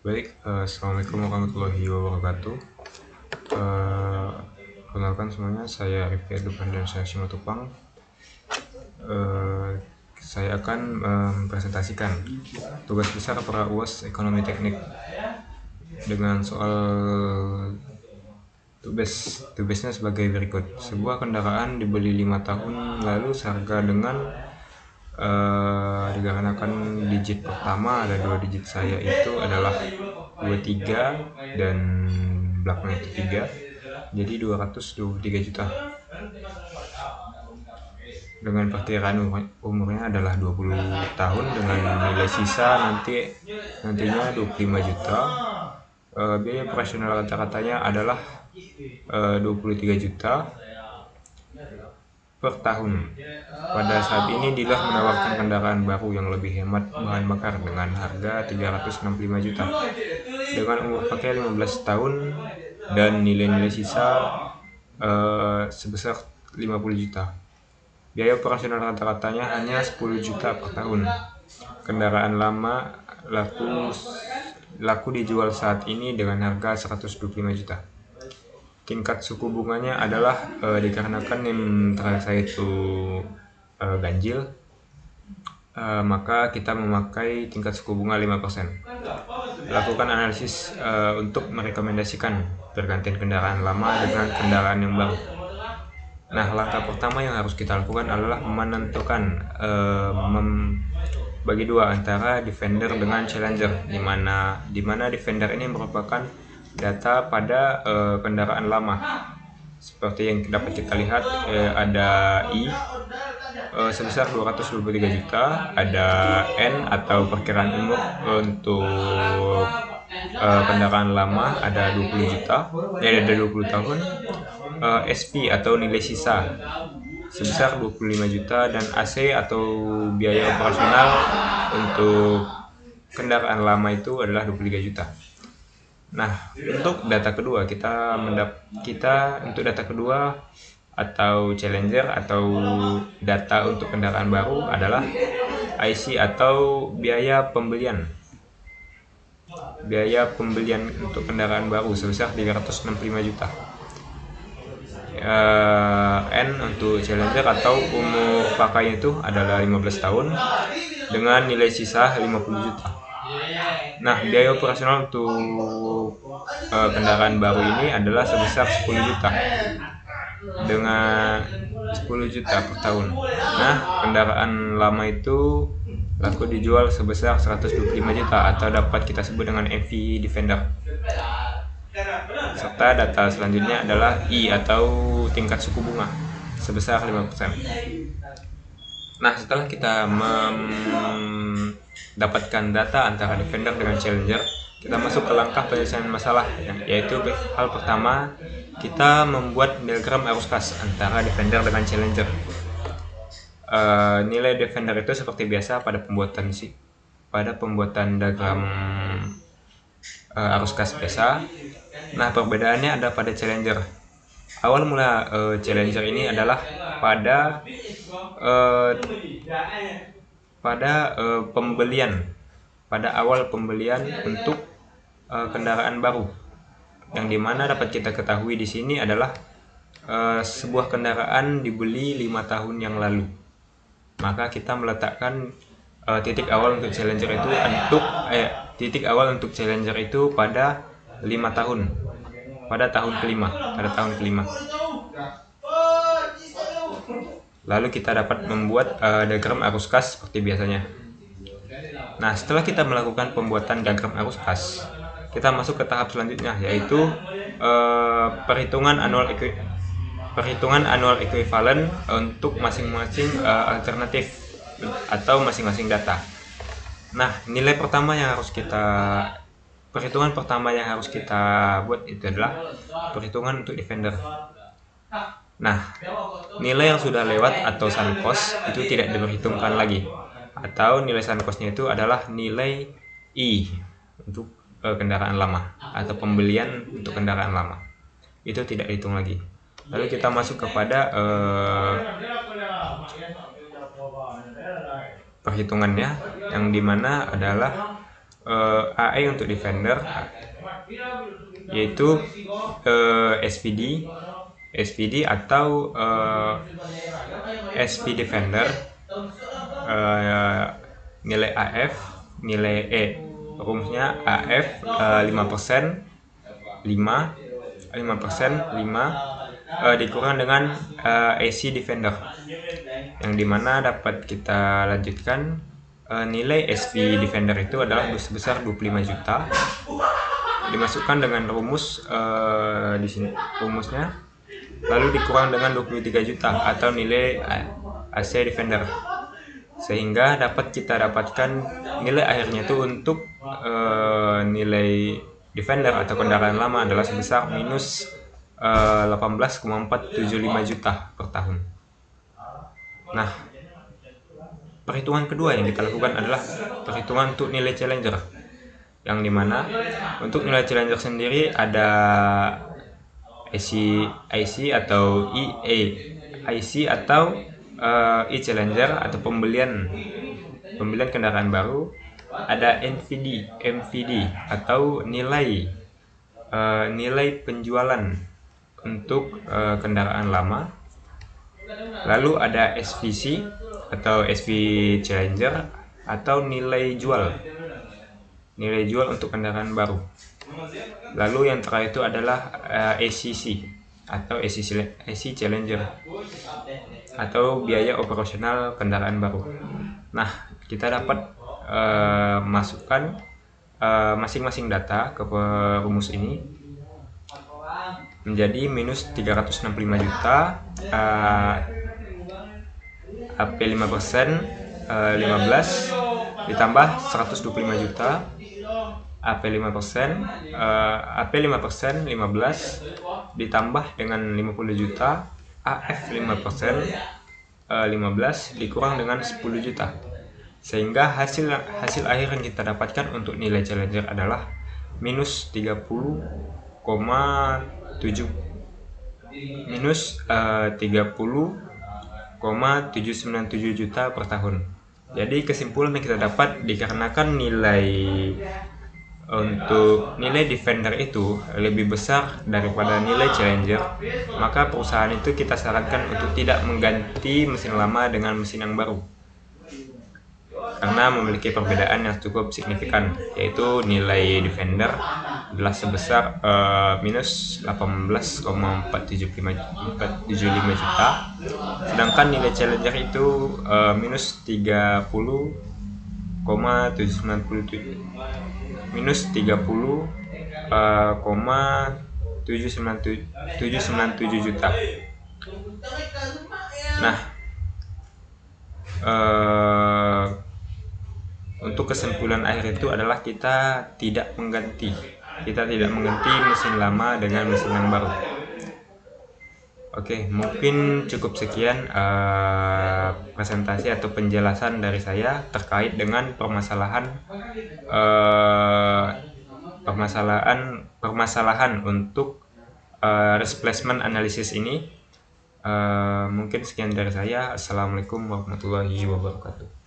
Baik, Assalamualaikum warahmatullahi wabarakatuh. Eh, Perkenalkan semuanya, saya Rifki Edukan dan saya Simatupang. Saya akan mempresentasikan tugas besar para UAS Ekonomi Teknik dengan soal tugasnya sebagai berikut. Sebuah kendaraan dibeli 5 tahun lalu seharga dengan dikarenakan digit pertama ada 2 digit saya itu adalah 23 dan belakangnya itu 3, jadi 223 juta. Dengan perkiraan umurnya adalah 20 tahun dengan nilai sisa nantinya 25 juta. Biaya operasional rata-ratanya adalah 23 juta per tahun. Pada saat ini dealer menawarkan kendaraan baru yang lebih hemat bahan bakar dengan harga 365 juta. Dengan umur pakai 15 tahun dan nilai-nilai sisa sebesar 50 juta. Biaya operasional rata-ratanya hanya 10 juta per tahun. Kendaraan lama laku dijual saat ini dengan harga 125 juta. Tingkat suku bunganya adalah dikarenakan NIM terakhir saya itu ganjil, maka kita memakai tingkat suku bunga 5%. Lakukan analisis untuk merekomendasikan pergantian kendaraan lama dengan kendaraan yang baru. Nah, langkah pertama yang harus kita lakukan adalah menentukan bagi dua antara Defender dengan Challenger, di mana Defender ini merupakan data pada kendaraan lama. Seperti yang dapat kita lihat, ada I sebesar 223 juta, ada N atau perkiraan umur untuk kendaraan lama ada 20 juta, ada 20 tahun, SP atau nilai sisa sebesar 25 juta, dan AC atau biaya operasional untuk kendaraan lama itu adalah 23 juta. Nah, untuk data kedua untuk data kedua atau Challenger atau data untuk kendaraan baru adalah IC atau biaya pembelian untuk kendaraan baru sebesar 365 juta. N untuk Challenger atau umur pakai itu adalah 15 tahun dengan nilai sisa 50 juta. Nah, biaya operasional untuk kendaraan baru ini adalah sebesar 10 juta dengan 10 juta per tahun. Nah, kendaraan lama itu laku dijual sebesar 125 juta atau dapat kita sebut dengan MV Defender. Serta data selanjutnya adalah I atau tingkat suku bunga sebesar 5%. Nah, setelah kita mendapatkan data antara Defender dengan Challenger, kita masuk ke langkah penyelesaian masalah, yaitu hal pertama, kita membuat diagram arus kas antara Defender dengan Challenger. Nilai Defender itu seperti biasa pada pembuatan diagram arus kas biasa. Nah, perbedaannya ada pada Challenger. Awal mula Challenger ini adalah pada awal pembelian untuk kendaraan baru, yang dimana dapat kita ketahui di sini adalah sebuah kendaraan dibeli 5 tahun yang lalu. Maka kita meletakkan titik awal untuk Challenger itu pada 5 tahun, pada tahun kelima. Lalu kita dapat membuat diagram arus kas seperti biasanya. Nah, setelah kita melakukan pembuatan diagram arus kas, kita masuk ke tahap selanjutnya, yaitu perhitungan annual equivalent untuk masing-masing alternatif atau masing-masing data. Nah, perhitungan pertama yang harus kita buat itu adalah perhitungan untuk Defender. Nah, nilai yang sudah lewat atau sunk cost itu tidak diperhitungkan lagi, atau nilai sunk cost-nya itu adalah nilai I untuk kendaraan lama atau pembelian untuk kendaraan lama. Itu tidak dihitung lagi. Lalu kita masuk kepada perhitungannya, yang dimana adalah AE untuk defender, yaitu SPD atau SP defender, nilai AF, nilai E. Rumusnya AF 5%, 5% dikurang dengan AC defender, yang dimana dapat kita lanjutkan. Nilai SP defender itu adalah sebesar 25 juta, dimasukkan dengan rumus di sini rumusnya, lalu dikurang dengan 23 juta atau nilai AC defender, sehingga dapat kita dapatkan nilai akhirnya itu untuk nilai defender atau kendaraan lama adalah sebesar minus 18,475 juta per tahun. Nah, perhitungan kedua yang kita lakukan adalah perhitungan untuk nilai challenger, yang dimana untuk nilai challenger sendiri ada IC atau IC atau e-challenger atau pembelian kendaraan baru, ada MVD atau nilai penjualan untuk kendaraan lama, lalu ada SVC atau SV Challenger atau nilai jual untuk kendaraan baru. Lalu yang terakhir itu adalah ACC atau AC Challenger atau biaya operasional kendaraan baru. Nah, kita dapat masukkan masing-masing data ke rumus ini menjadi minus 365 juta, AP 5% 15 ditambah 125 juta, AP 5% 15 ditambah dengan 50 juta, AF 5% 15 dikurang dengan 10 juta, sehingga hasil akhir yang kita dapatkan untuk nilai challenger adalah minus 30,797 juta per tahun. Jadi kesimpulan yang kita dapat, dikarenakan nilai defender itu lebih besar daripada nilai challenger, maka perusahaan itu kita sarankan untuk tidak mengganti mesin lama dengan mesin yang baru, karena memiliki perbedaan yang cukup signifikan, yaitu nilai defender adalah sebesar minus 18,475 juta, sedangkan nilai challenger itu minus 30,797 juta. Nah, untuk kesimpulan akhir itu adalah kita tidak mengganti mesin lama dengan mesin yang baru. Oke, mungkin cukup sekian presentasi atau penjelasan dari saya terkait dengan permasalahan untuk displacement analysis ini. Mungkin sekian dari saya. Assalamualaikum warahmatullahi wabarakatuh.